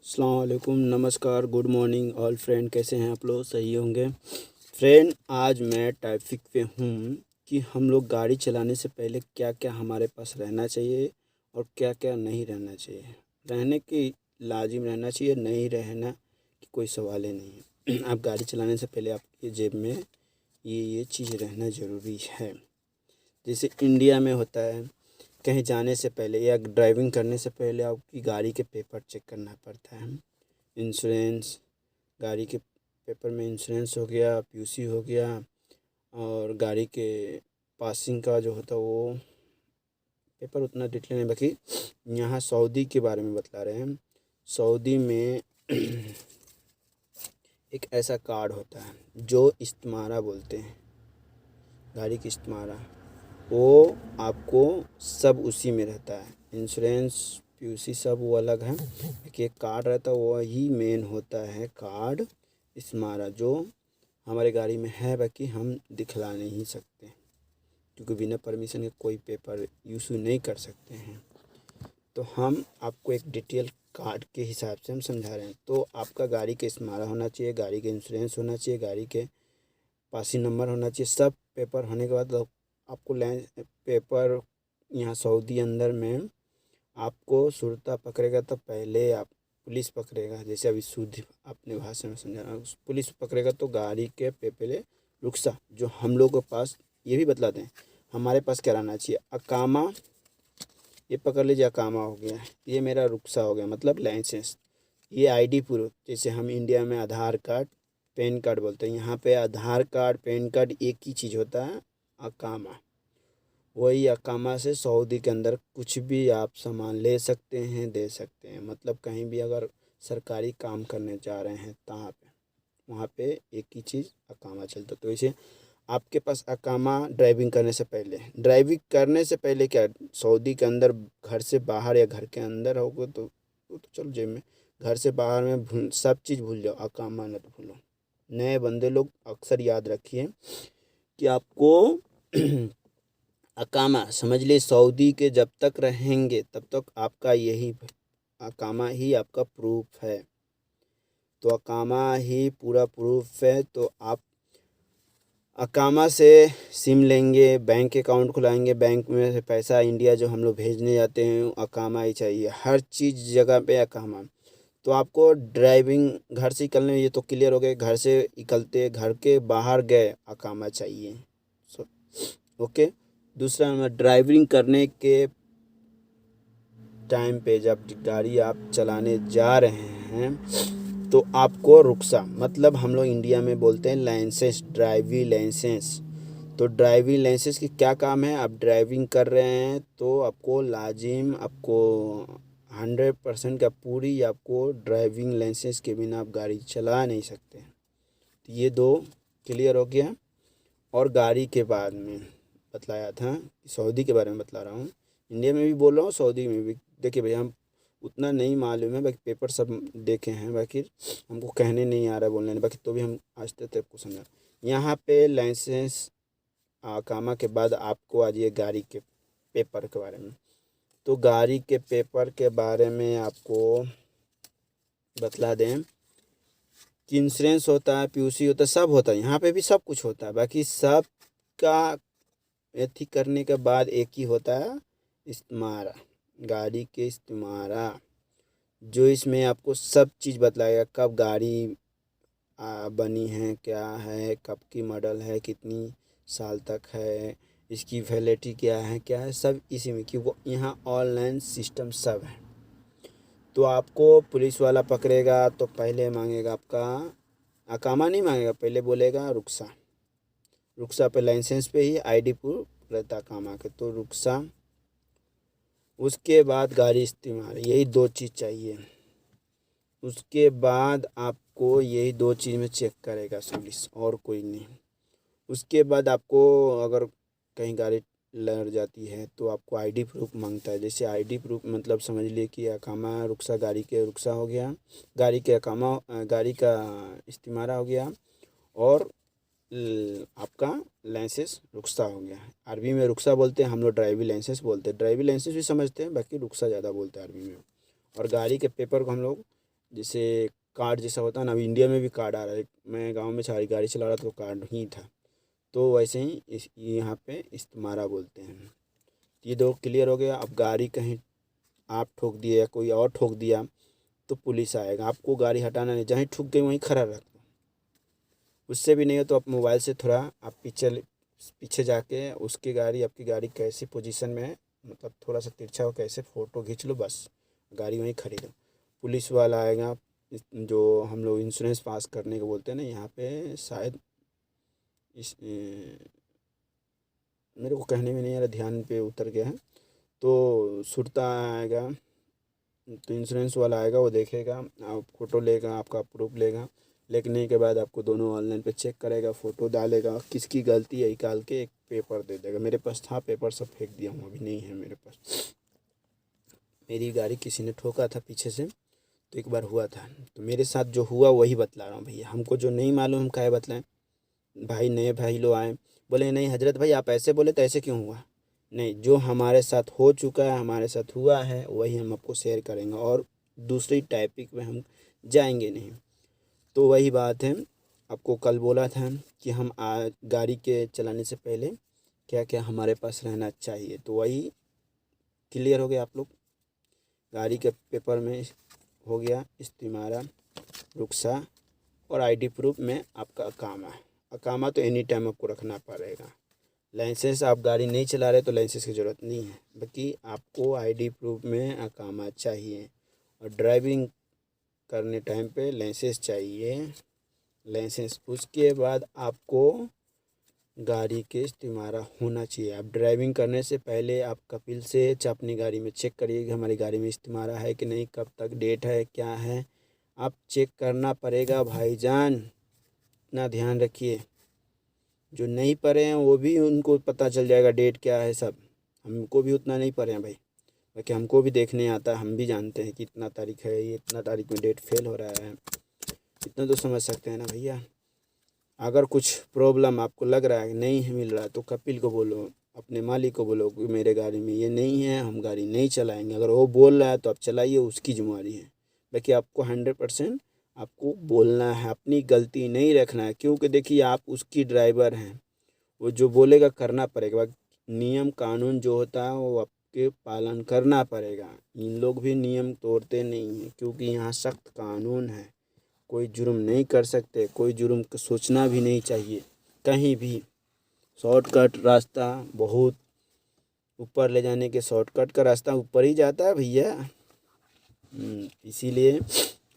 अस्सलाम वालेकुम, नमस्कार, गुड मॉर्निंग ऑल फ्रेंड। कैसे हैं आप लोग? सही होंगे फ्रेंड। आज मैं टॉपिक पे हूँ कि हम लोग गाड़ी चलाने से पहले क्या क्या हमारे पास रहना चाहिए और क्या क्या नहीं रहना चाहिए। रहने की लाजिम रहना चाहिए, नहीं रहना की कोई सवाल ही नहीं है। आप गाड़ी चलाने से पहले आपकी जेब में ये चीज़ रहना ज़रूरी है। जैसे इंडिया में होता है, कहीं जाने से पहले या ड्राइविंग करने से पहले आपकी गाड़ी के पेपर चेक करना पड़ता है। इंश्योरेंस, गाड़ी के पेपर में इंश्योरेंस हो गया, पीयूसी हो गया, और गाड़ी के पासिंग का जो होता है वो पेपर उतना डिटेल नहीं। बाकी यहाँ सऊदी के बारे में बतला रहे हैं। सऊदी में एक ऐसा कार्ड होता है जो इस्तिमारा बोलते हैं, गाड़ी की इस्तिमारा। वो आपको सब उसी में रहता है। इंश्योरेंस, पीयूसी सब वो अलग है। एक कार्ड रहता है, वही मेन होता है कार्ड इस्तिमारा, जो हमारे गाड़ी में है। बाकी हम दिखला नहीं सकते क्योंकि बिना परमिशन के कोई पेपर यूज़ नहीं कर सकते हैं। तो हम आपको एक डिटेल कार्ड के हिसाब से हम समझा रहे हैं। तो आपका गाड़ी का इस्तिमारा होना चाहिए, गाड़ी का इंश्योरेंस होना चाहिए, गाड़ी के पासिंग नंबर होना चाहिए। सब पेपर होने के बाद आपको पेपर यहाँ सऊदी अंदर में आपको शुरता पकड़ेगा तो पहले आप पुलिस पकड़ेगा। जैसे अभी शुद्ध अपने भाषा में समझा रहा हूँ, पुलिस पकड़ेगा तो गाड़ी के पहले रुख्सा जो हम लोग के पास, ये भी बतला दें हमारे पास क्या रहना चाहिए। अकामा, ये पकड़ लीजिए, अकामा हो गया, ये मेरा रुख्सा हो गया मतलब लाइसेंस। ये आईडी प्रूफ, जैसे हम इंडिया में आधार कार्ड, पैन कार्ड बोलते हैं, यहाँ पे आधार कार्ड पैन कार्ड एक ही चीज़ होता है, अकामा। वही अकामा से सऊदी के अंदर कुछ भी आप सामान ले सकते हैं, दे सकते हैं। मतलब कहीं भी अगर सरकारी काम करने जा रहे हैं तहाँ पे, वहाँ पे एक ही चीज़ अकामा चलता। तो इसे आपके पास अकामा ड्राइविंग करने से पहले क्या, सऊदी के अंदर घर से बाहर या घर के अंदर होगा तो वो तो चलो जेब में, घर से बाहर में सब चीज़ भूल जाओ, अकामा मत भूलो। नए बंदे लोग अक्सर याद रखिए कि आपको अकामा समझ लिए, सऊदी के जब तक रहेंगे तब तक आपका यही अकामा ही आपका प्रूफ है। तो अकामा ही पूरा प्रूफ है। तो आप अकामा से सिम लेंगे, बैंक अकाउंट खुलाएंगे, बैंक में से पैसा इंडिया जो हम लोग भेजने जाते हैं, अकामा ही चाहिए हर चीज़ जगह पे अकामा। तो आपको ड्राइविंग घर से निकलने, ये तो क्लियर हो गए, घर से निकलते घर के बाहर गए अकामा चाहिए। So okay. दूसरा नंबर, ड्राइविंग करने के टाइम पे जब गाड़ी आप चलाने जा रहे हैं तो आपको रुख्सा, मतलब हम लोग इंडिया में बोलते हैं लाइसेंस, ड्राइविंग लाइसेंस। तो ड्राइविंग लाइसेंस की क्या काम है, आप ड्राइविंग कर रहे हैं तो आपको लाजिम, आपको 100% का पूरी आपको ड्राइविंग लाइसेंस के बिना आप गाड़ी चला नहीं सकते। तो ये दो क्लियर हो गया। और गाड़ी के बाद में बतलाया था, सऊदी के बारे में बतला रहा हूँ, इंडिया में भी बोल रहा हूँ, सऊदी में भी। देखिए भैया, हम उतना नहीं मालूम है, बाकी पेपर सब देखे हैं, बाकी हमको कहने नहीं आ रहा है, बोलने नहीं, बाकी तो भी हम आज तक आपको समझा। यहाँ पे लाइसेंस अकामा के बाद आपको आ जाइए गाड़ी के पेपर के बारे में। तो गाड़ी के पेपर के बारे में आपको बतला दें कि इंश्योरेंस होता है, पीयूसी होता है, सब होता है, यहाँ पे भी सब कुछ होता है। बाकी सब का एथी करने के बाद एक ही होता है, इस्तिमारा, गाड़ी के इस्तिमारा, जो इसमें आपको सब चीज़ बतलाएगा, कब गाड़ी बनी है, क्या है, कब की मॉडल है, कितनी साल तक है, इसकी वैलिडिटी क्या है, सब इसी में, क्योंकि यहाँ ऑनलाइन सिस्टम सब है। तो आपको पुलिस वाला पकड़ेगा तो पहले मांगेगा आपका अकामा, नहीं मांगेगा, पहले बोलेगा रुख्सा। रुख्सा पे लाइसेंस पे ही आईडी प्रूफ रहता अकामा के, तो रुख्सा, उसके बाद गाड़ी इस्तेमाल, यही दो चीज़ चाहिए। उसके बाद आपको यही दो चीज़ में चेक करेगा पुलिस, और कोई नहीं। उसके बाद आपको अगर कहीं गाड़ी लड़ जाती है तो आपको आईडी प्रूफ मांगता है। जैसे आईडी प्रूफ मतलब समझ लिए कि अकामा रुख्सा, गाड़ी के रुख्सा हो गया, गाड़ी के अकामा, गाड़ी का इस्तिमारा हो गया, और आपका लाइसेंस रुख्सा हो गया। अरबी में रुख्सा बोलते हैं, हम लोग ड्राइविंग लाइसेंस बोलते हैं, ड्राइविंग लाइसेंस भी समझते हैं, बाकी रुख्सा ज़्यादा बोलते हैं अरबी में। और गाड़ी के पेपर को हम लोग जैसे कार्ड जैसा होता है ना, अब इंडिया में भी कार्ड आ रहा है। मैं गांव में सारी गाड़ी चला रहा था तो कार्ड ही था। तो वैसे ही इस यहाँ पे इस्तीमारा बोलते हैं। ये दो क्लियर हो गया। अब गाड़ी कहीं आप ठोक दिए या कोई और ठोक दिया तो पुलिस आएगा, आपको गाड़ी हटाना नहीं, जहीं ठुक गई वहीं खड़ा रख दो। उससे भी नहीं हो तो आप मोबाइल से थोड़ा आप पीछे जाके उसकी गाड़ी, आपकी गाड़ी कैसी पोजीशन में है, मतलब थोड़ा सा तिरछा हो कैसे, फ़ोटो खींच लो, बस गाड़ी वहीं खड़ी दो। पुलिस वाला आएगा। जो हम लोग इंश्योरेंस पास करने को बोलते हैं ना, यहाँ पे शायद इस मेरे को कहने में नहीं आ रहा, ध्यान पे उतर गया है। तो सुरता आएगा, तो इंश्योरेंस वाला आएगा, वो देखेगा, आप फ़ोटो लेगा, आपका प्रूफ लेगा। लेने के बाद आपको दोनों ऑनलाइन पे चेक करेगा, फ़ोटो डालेगा, किसकी गलती है निकाल के एक पेपर दे देगा। मेरे पास था पेपर, सब फेंक दिया हूँ, अभी नहीं है मेरे पास। मेरी गाड़ी किसी ने ठोका था पीछे से, तो एक बार हुआ था। तो मेरे साथ जो हुआ वही बतला रहा हूँ भैया, हमको जो नहीं मालूम हम काहे बतलाएं। भाई नए भाई लोग आए, बोले नहीं हजरत भाई आप ऐसे बोले तो ऐसे क्यों हुआ। नहीं, जो हमारे साथ हो चुका है, हमारे साथ हुआ है, वही हम आपको शेयर करेंगे, और दूसरी टॉपिक में हम जाएंगे नहीं। तो वही बात है, आपको कल बोला था कि हम गाड़ी के चलाने से पहले क्या क्या हमारे पास रहना चाहिए। तो वही क्लियर हो गया आप लोग। गाड़ी के पेपर में हो गया इस्तीमारा, रुखसा और आईडी प्रूफ में आपका अकामा। अकामा तो एनी टाइम आपको रखना पड़ेगा। लाइसेंस आप गाड़ी नहीं चला रहे तो लाइसेंस की ज़रूरत नहीं है, बाकी आपको आईडी प्रूफ में अकामा चाहिए। और ड्राइविंग करने टाइम पे लाइसेंस चाहिए, लाइसेंस। उसके बाद आपको गाड़ी के इस्तीमारा होना चाहिए। आप ड्राइविंग करने से पहले आप कपिल से अपनी गाड़ी में चेक करिए कि हमारी गाड़ी में इस्तीमारा है कि नहीं, कब तक डेट है, क्या है, आप चेक करना पड़ेगा भाईजान, इतना ध्यान रखिए। जो नहीं पढ़े हैं वो भी उनको पता चल जाएगा डेट क्या है सब। हमको भी उतना नहीं पढ़े हैं भाई, बाकी हमको भी देखने आता है, हम भी जानते हैं कि इतना तारीख है, ये इतना तारीख में डेट फेल हो रहा है, इतना तो समझ सकते हैं ना भैया। अगर कुछ प्रॉब्लम आपको लग रहा है नहीं है मिल रहा है तो कपिल को बोलो, अपने मालिक को बोलो कि मेरे गाड़ी में ये नहीं है, हम गाड़ी नहीं चलाएंगे। अगर वो बोल रहा है तो आप चलाइए, उसकी जिम्मेवारी है। बाकी आपको 100% आपको बोलना है, अपनी गलती नहीं रखना है, क्योंकि देखिए आप उसकी ड्राइवर हैं, वो जो बोलेगा करना पड़ेगा। नियम कानून जो होता है वो आपके पालन करना पड़ेगा। इन लोग भी नियम तोड़ते नहीं हैं, क्योंकि यहाँ सख्त कानून है। कोई जुर्म नहीं कर सकते, कोई जुर्म का सोचना भी नहीं चाहिए कहीं भी। शॉर्टकट रास्ता बहुत ऊपर ले जाने के, शॉर्टकट का रास्ता ऊपर ही जाता है भैया। इसीलिए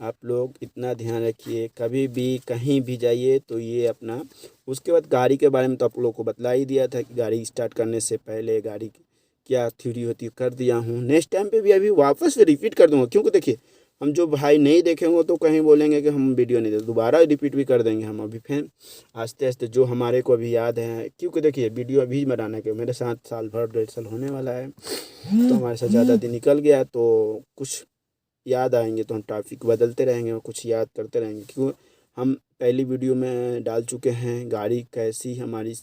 आप लोग इतना ध्यान रखिए, कभी भी कहीं भी जाइए तो ये अपना। उसके बाद गाड़ी के बारे में तो आप लोगों को बतला ही दिया था कि गाड़ी स्टार्ट करने से पहले गाड़ी की क्या थ्योरी होती है, कर दिया हूँ। नेक्स्ट टाइम पे भी अभी वापस से रिपीट कर दूँगा, क्योंकि देखिए हम जो भाई नहीं देखेंगे तो कहीं बोलेंगे कि हम वीडियो नहीं दे, दोबारा रिपीट भी कर देंगे हम अभी फिर आस्ते आस्ते जो हमारे को अभी याद है। क्योंकि देखिए वीडियो अभी बनाने के मेरे साथ साल भर 1.5 साल होने वाला है, तो हमारे साथ ज़्यादा दिन निकल गया, तो कुछ याद आएंगे तो हम टॉपिक बदलते रहेंगे और कुछ याद करते रहेंगे। क्यों, हम पहली वीडियो में डाल चुके हैं गाड़ी कैसी हमारी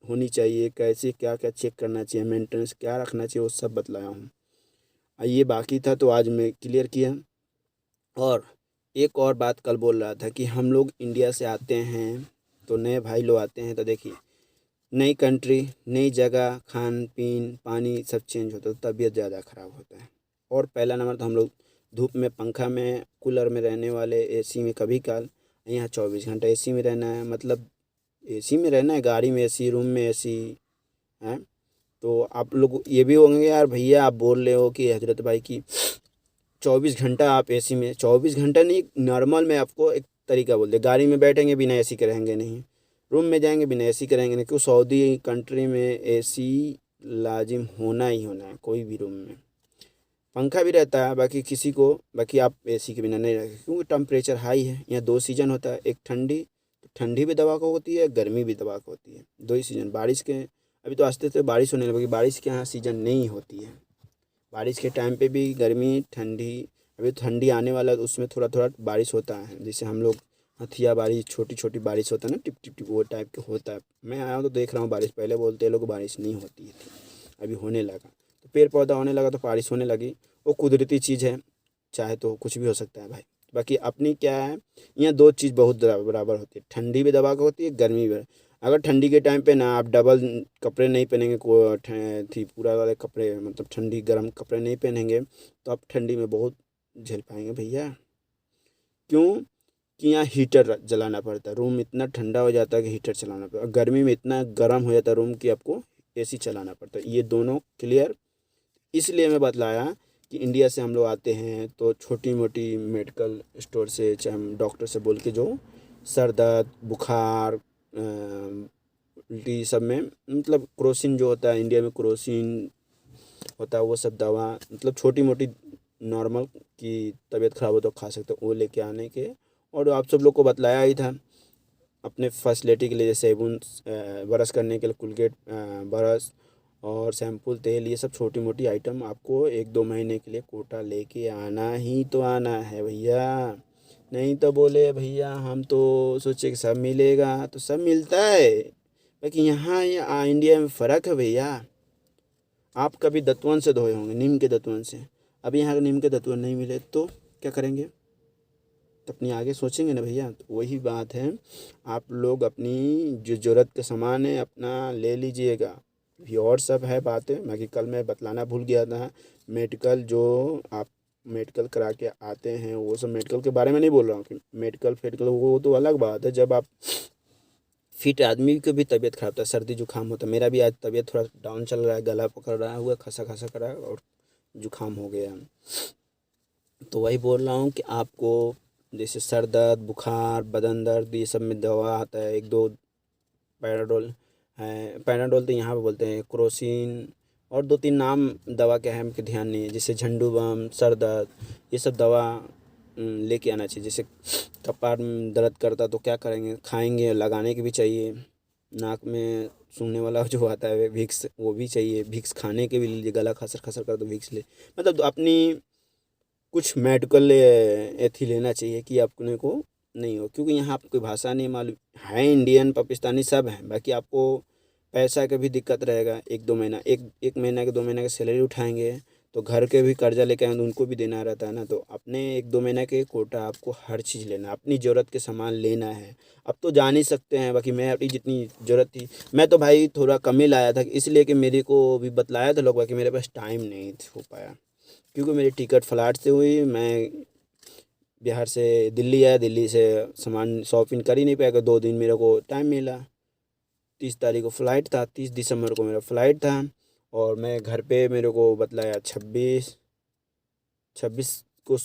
होनी चाहिए, कैसे क्या क्या चेक करना चाहिए, मेंटेनेंस क्या रखना चाहिए, वो सब बतलाया हूँ। ये बाकी था तो आज मैं क्लियर किया। और एक और बात कल बोल रहा था कि हम लोग इंडिया से आते हैं तो नए भाई लोग आते हैं तो देखिए नई कंट्री, नई जगह, खान पीन पानी सब चेंज होता है तो तबीयत ज़्यादा ख़राब होता है। और पहला नंबर तो हम लोग धूप में, पंखा में, कूलर में रहने वाले, एसी में कभी काल, यहाँ 24 घंटा एसी में रहना है, मतलब एसी में रहना है, गाड़ी में एसी, रूम में एसी है। तो आप लोग ये भी होंगे यार भैया आप बोल रहे हो कि हजरत भाई की 24 घंटा आप एसी में, 24 घंटा नहीं, नॉर्मल में आपको एक तरीका बोल दे, गाड़ी में बैठेंगे बिना एसी के रहेंगे नहीं, रूम में जाएंगे बिना एसी के रहेंगे नहीं। क्यों, सऊदी कंट्री में एसी लाजिम होना ही होना है, कोई भी रूम में। पंखा भी रहता है बाकी किसी को, बाकी आप एसी के बिना नहीं रहेंगे, क्योंकि टेम्परेचर हाई है। यहाँ 2 सीजन होता है, एक ठंडी, तो ठंडी भी दवा को होती है, गर्मी भी दवा को होती है, 2 ही सीजन। बारिश के अभी तो आस्ते आस्ते बारिश होने लगी, बारिश के यहाँ सीजन नहीं होती है। बारिश के टाइम पे भी गर्मी ठंडी, अभी ठंडी आने वाला है तो उसमें थोड़ा थोड़ा बारिश होता है। जैसे हम लोग हथिया बारिश, छोटी छोटी बारिश होता है ना, टिप टिप टिप, वो टाइप के होता है। मैं आया हूँ तो देख रहा हूँ बारिश, पहले बोलते हैं लोग बारिश नहीं होती थी, अभी होने लगा। तो पेड़ पौधा होने लगा तो बारिश होने लगी, वो कुदरती चीज़ है, चाहे तो कुछ भी हो सकता है भाई। बाकी अपनी क्या है, यहाँ दो चीज़ बहुत बराबर होती है, ठंडी भी दबा के होती है, गर्मी भी। अगर ठंडी के टाइम पे ना आप डबल कपड़े नहीं पहनेंगे, को थी पूरा वाले कपड़े, मतलब ठंडी गर्म कपड़े नहीं पहनेंगे, तो आप ठंडी में बहुत झेल पाएंगे भैया। क्यों कि यहाँ हीटर जलाना पड़ता है, रूम इतना ठंडा हो जाता है कि हीटर चलाना पड़ता है, गर्मी में इतना गर्म हो जाता है रूम कि आपको एसी चलाना पड़ता है। ये दोनों क्लियर। इसलिए मैं बतलाया कि इंडिया से हम लोग आते हैं तो छोटी मोटी मेडिकल स्टोर से, चाहे हम डॉक्टर से बोल के, जो सर दर्द बुखार उल्टी सब में, मतलब क्रोसिन जो होता है इंडिया में, क्रोसिन होता है, वो सब दवा, मतलब छोटी मोटी नॉर्मल की तबीयत ख़राब हो तो खा सकते हो, वो लेके आने के। और आप सब लोग को बतलाया ही था अपने फैसिलिटी के लिए, जैसे साबुन, ब्रश करने के लिए कोलगेट ब्रश, और शैम्पुल, तेल, ये सब छोटी मोटी आइटम आपको 1-2 महीने के लिए कोटा लेके आना ही तो आना है भैया। नहीं तो बोले भैया हम तो सोचे कि सब मिलेगा, तो सब मिलता है, लेकिन यहाँ इंडिया में फ़र्क है भैया। आप कभी दतवन से धोए होंगे, नीम के दतवन से, अभी यहाँ नीम के दतवन नहीं मिले तो क्या करेंगे, तो अपनी आगे सोचेंगे ना भैया। तो वही बात है, आप लोग अपनी जो ज़रूरत का सामान है अपना ले लीजिएगा। भी और सब है बातें, बाकी कल मैं बतलाना भूल गया था, मेडिकल जो आप मेडिकल करा के आते हैं, वो सब मेडिकल के बारे में नहीं बोल रहा हूँ कि मेडिकल फेडिकल, वो तो अलग बात है। जब आप फिट आदमी की भी तबीयत खराब था, सर्दी जुकाम होता, मेरा भी आज तबीयत थोड़ा डाउन चल रहा है, गला पकड़ रहा हुआ, खसा खसा कर रहा है और जुकाम हो गया। तो वही बोल रहा हूँ कि आपको जैसे सर दर्द बुखार बदन दर्द ये सब में दवा आता है, 1-2 पैराडोल है, पैराडोल तो यहाँ पे बोलते हैं, क्रोसिन, और 2-3 नाम दवा के हैं हमको ध्यान नहीं है, जैसे झंडू बम, सर दर्द, ये सब दवा लेके आना चाहिए। जैसे कपार में दर्द करता तो क्या करेंगे, खाएंगे, लगाने की भी चाहिए। नाक में सूंघने वाला जो आता है विक्स, वो भी चाहिए, विक्स खाने के भी लीजिए, गला खसर खसर कर तो विक्स ले, मतलब अपनी कुछ मेडिकल एथी लेना चाहिए कि अपने को नहीं हो, क्योंकि यहाँ आपको भाषा नहीं मालूम है, इंडियन पाकिस्तानी सब हैं, बाकी आपको पैसा का भी दिक्कत रहेगा। 1-2 महीना, एक महीना के 2 महीना की सैलरी उठाएंगे तो घर के भी कर्जा लेके आएंगे तो उनको भी देना रहता है ना, तो अपने 1-2 महीना के कोटा आपको हर चीज़ लेना, अपनी ज़रूरत के सामान लेना है। अब तो जान ही सकते हैं, बाकी मैं अपनी जितनी ज़रूरत थी, मैं तो भाई थोड़ा कम ही लाया था, इसलिए कि मेरे को भी बतलाया था लोग, बाकी मेरे पास टाइम नहीं हो पाया, क्योंकि मेरी टिकट फ्लाइट से हुई, मैं बिहार से दिल्ली आया, दिल्ली से सामान शॉपिंग कर ही नहीं पाया, 2 दिन मेरे को टाइम मिला। 30 तारीख को फ़्लाइट था, 30 दिसंबर को मेरा फ़्लाइट था, और मैं घर पे मेरे को बतलाया 26 26 को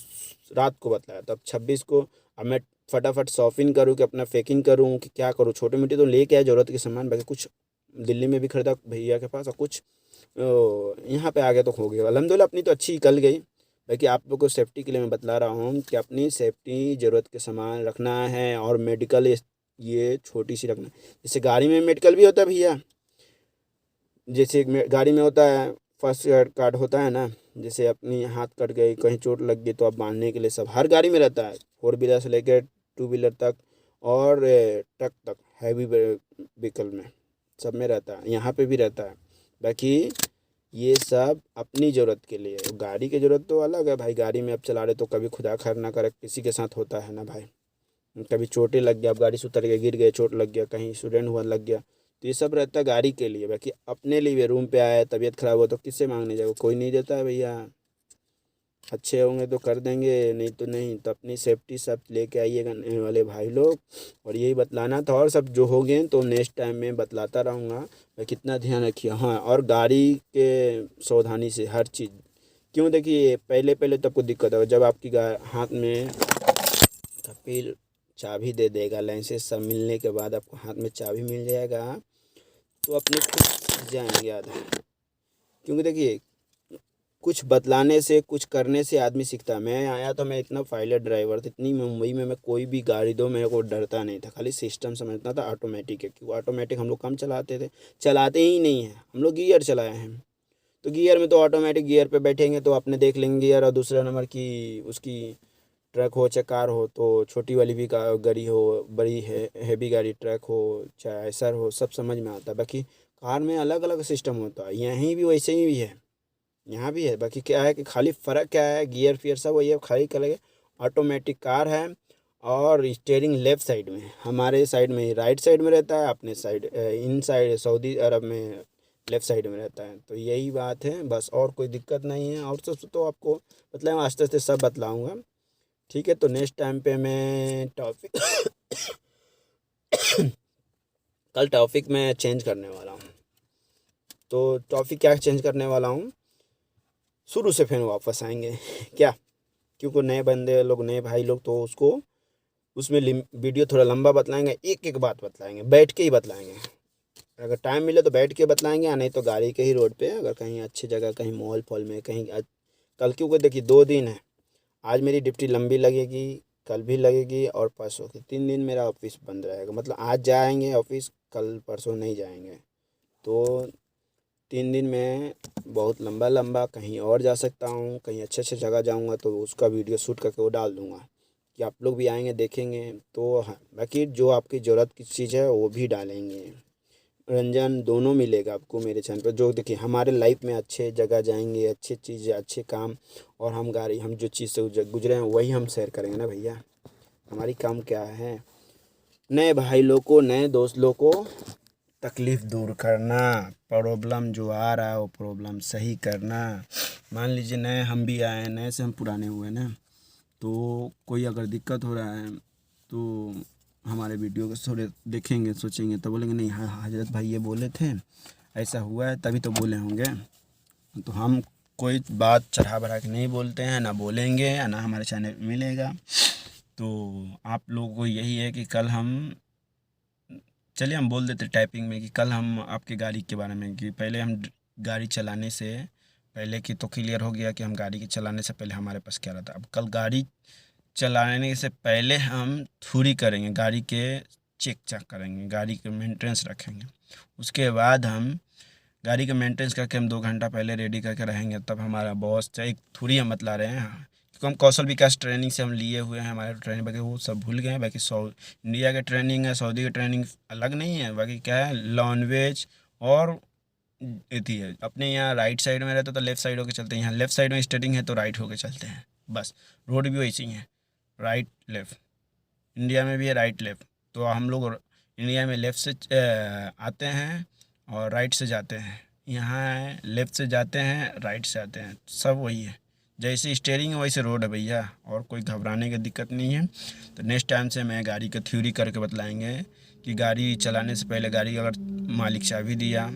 रात को बतलाया, तब 26 को। अब मैं फटाफट शॉपिंग करूँ कि अपना पैकिंग करूँ कि क्या करूँ, छोटे मोटे तो लेके आया ज़रूरत के सामान, बाकी कुछ दिल्ली में भी खरीदा भैया के पास, और कुछ यहाँ पे आ गया तो हो गया। अल्हम्दुलिल्लाह अपनी तो अच्छी निकल गई। बाकी आप लोग को सेफ्टी के लिए मैं बतला रहा हूँ कि अपनी सेफ्टी ज़रूरत के सामान रखना है, और मेडिकल ये छोटी सी रखना है। जैसे गाड़ी में मेडिकल भी होता है भैया, जैसे एक गाड़ी में होता है फर्स्ट एड कार्ड होता है ना, जैसे अपनी हाथ कट गई, कहीं चोट लग गई, तो आप बांधने के लिए सब हर गाड़ी में रहता है, 4 व्हीलर से लेकर 2 व्हीलर तक, और ट्रक तक, हैवी व्हीकल में सब में रहता है, यहाँ पे भी रहता है। बाकी ये सब अपनी ज़रूरत के लिए, गाड़ी की ज़रूरत तो अलग है भाई, गाड़ी में आप चला रहे तो कभी खुदा खैर ना करे किसी के साथ होता है ना भाई, कभी चोटें लग गया, आप गाड़ी से उतर गए, गिर गए, चोट लग गया, कहीं एक्सीडेंट हुआ, लग गया, तो ये सब रहता है गाड़ी के लिए। बाकी अपने लिए रूम पे आया, तबीयत खराब हो तो किससे मांगने जाओ, कोई नहीं देता है भैया। अच्छे होंगे तो कर देंगे, नहीं तो नहीं। तो अपनी सेफ्टी सब लेके आइएगा नए वाले भाई लोग, और यही बतलाना था, और सब जो हो गए तो नेक्स्ट टाइम में बतलाता रहूँगा। मैं कितना ध्यान रखिए, हाँ, और गाड़ी के सावधानी से हर चीज़। क्यों, देखिए पहले पहले तो आपको दिक्कत होगा, जब आपकी हाथ में कपिल चाबी दे देगा, लाइसेंस सब मिलने के बाद आपको हाथ में चाबी मिल जाएगा, तो अपने खुद सीख जाएंगे आदमी। क्योंकि देखिए कुछ बतलाने से, कुछ करने से आदमी सीखता है। मैं आया तो मैं इतना पायलट ड्राइवर था, इतनी मुंबई में मैं कोई भी गाड़ी दो मेरे को डरता नहीं था, खाली सिस्टम समझता था ऑटोमेटिक है, क्योंकि ऑटोमेटिक हम लोग कम चलाते थे, चलाते ही नहीं है हम लोग, गियर चलाए हैं। तो गियर में तो ऑटोमेटिक गियर पे बैठेंगे तो अपने देख लेंगे गियर, और दूसरा नंबर की उसकी ट्रक हो चाहे कार हो, तो छोटी वाली भी गाड़ी हो, बड़ी है हैवी गाड़ी ट्रक हो चाहे ऐसर हो, सब समझ में आता है। बाकी कार में अलग अलग सिस्टम होता है, यहीं भी वैसे ही भी है, यहाँ भी है। बाकी क्या है कि खाली फ़र्क क्या है, गियर फियर सब वही है, खाली करेंगे ऑटोमेटिक कार है और स्टीयरिंग लेफ़्ट साइड में है। हमारे साइड में राइट साइड में रहता है, अपने साइड इन साइड सऊदी अरब में लेफ़्ट साइड में रहता है। तो यही बात है बस, और कोई दिक्कत नहीं है। और सब तो आपको बतलाऊँगा, आस्ते आस्ते सब बतलाऊँगा, ठीक है। तो नेक्स्ट टाइम पे मैं टॉपिक कल टॉपिक मैं चेंज करने वाला हूँ। तो टॉपिक क्या चेंज करने वाला हूँ, शुरू से फिर वापस आएंगे क्या, क्योंकि नए बंदे लोग, नए भाई लोग, तो उसको उसमें वीडियो थोड़ा लंबा बतलाएंगे, एक एक बात बतलाएंगे, बैठ के ही बतलाएंगे। अगर टाइम मिले तो बैठ के बतलाएंगे, या नहीं तो गाड़ी के ही रोड पे, अगर कहीं अच्छी जगह, कहीं मॉल फॉल में, कहीं कल क्योंकि देखिए 2 दिन है, आज मेरी ड्यूटी लंबी लगेगी, कल भी लगेगी और परसों की 3 दिन मेरा ऑफिस बंद रहेगा। मतलब आज जाएंगे ऑफिस, कल परसों नहीं जाएंगे। तो 3 दिन में बहुत लंबा लंबा कहीं और जा सकता हूँ, कहीं अच्छे अच्छे जगह जाऊँगा तो उसका वीडियो शूट करके वो डाल दूँगा कि आप लोग भी आएंगे देखेंगे। तो हाँ, बाकी जो आपकी ज़रूरत की चीज़ है वो भी डालेंगे, रंजन दोनों मिलेगा आपको मेरे चैनल पर। जो देखिए हमारे लाइफ में अच्छे जगह जाएंगे, अच्छी चीज़ें, अच्छे काम, और हम जो चीज़ से गुजरे हैं वही हम शेयर करेंगे ना भैया। हमारी काम क्या है, नए भाई लोग को, नए दोस्त लोग को तकलीफ़ दूर करना, प्रॉब्लम जो आ रहा है वो प्रॉब्लम सही करना। मान लीजिए नए हम भी आए हैं, नए से हम पुराने हुए ना, तो कोई अगर दिक्कत हो रहा है तो हमारे वीडियो को थोड़े देखेंगे, सोचेंगे तो बोलेंगे नहीं, हाँ हजरत भाई ये बोले थे, ऐसा हुआ है तभी तो बोले होंगे। तो हम कोई बात चढ़ा बढ़ा के नहीं बोलते हैं, ना बोलेंगे, ना हमारे चैनल में मिलेगा। तो आप लोगों को यही है कि कल हम, चलिए हम बोल देते टाइपिंग में कि कल हम आपकी गाड़ी के बारे में, कि पहले हम गाड़ी चलाने से पहले की तो क्लियर हो गया कि हम गाड़ी के चलाने से पहले हमारे पास क्या रहता है। अब कल गाड़ी चलाने से पहले हम थ्योरी करेंगे, गाड़ी के चेक चाक करेंगे, गाड़ी के मेंटेनेंस रखेंगे। उसके बाद हम गाड़ी का मेंटेनेंस करके हम 2 घंटा पहले रेडी करके रहेंगे, तब हमारा बॉस, चाहे थ्योरी हम बतला रहे हैं, क्योंकि हम कौशल विकास ट्रेनिंग से हम लिए हुए हैं, हमारे ट्रेनिंग बाकी वो सब भूल गए हैं। बाकी इंडिया के ट्रेनिंग है, सऊदी की ट्रेनिंग अलग नहीं है। बाकी क्या है, लॉन्वेज और थी है, अपने यहाँ राइट साइड में रहते तो लेफ़्ट साइड होकर चलते हैं, यहाँ लेफ़्ट साइड में स्टेयरिंग है तो राइट होकर चलते हैं बस। रोड भी वैसी ही है, राइट लेफ़्ट, इंडिया में भी है राइट लेफ़्ट। तो हम लोग इंडिया में लेफ़्ट से आते हैं और राइट से जाते हैं, यहाँ लेफ़्ट से जाते हैं, राइट से आते हैं, सब वही है। जैसे स्टीयरिंग है वैसे रोड है भैया, और कोई घबराने की दिक्कत नहीं है। तो नेक्स्ट टाइम से मैं गाड़ी का थ्योरी करके बतलाएंगे कि गाड़ी चलाने से पहले, गाड़ी अगर मालिक चाबी दिया,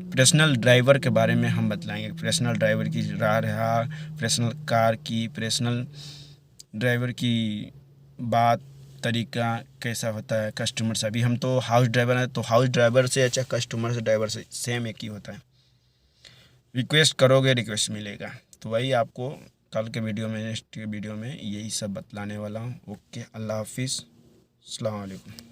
पर्सनल ड्राइवर के बारे में हम बतलाएंगे, पर्सनल ड्राइवर की राह रहा, पर्सनल कार की, पर्सनल ड्राइवर की बात तरीका कैसा होता है, कस्टमर से। अभी हम तो हाउस ड्राइवर हैं, तो हाउस ड्राइवर से अच्छा कस्टमर से ड्राइवर से सेम एक ही होता है। रिक्वेस्ट करोगे रिक्वेस्ट मिलेगा। तो वही आपको कल के वीडियो में, नेक्स्ट वीडियो में यही सब बतलाने वाला हूँ। ओके, अल्लाह हाफिज़, अस्सलाम वालेकुम।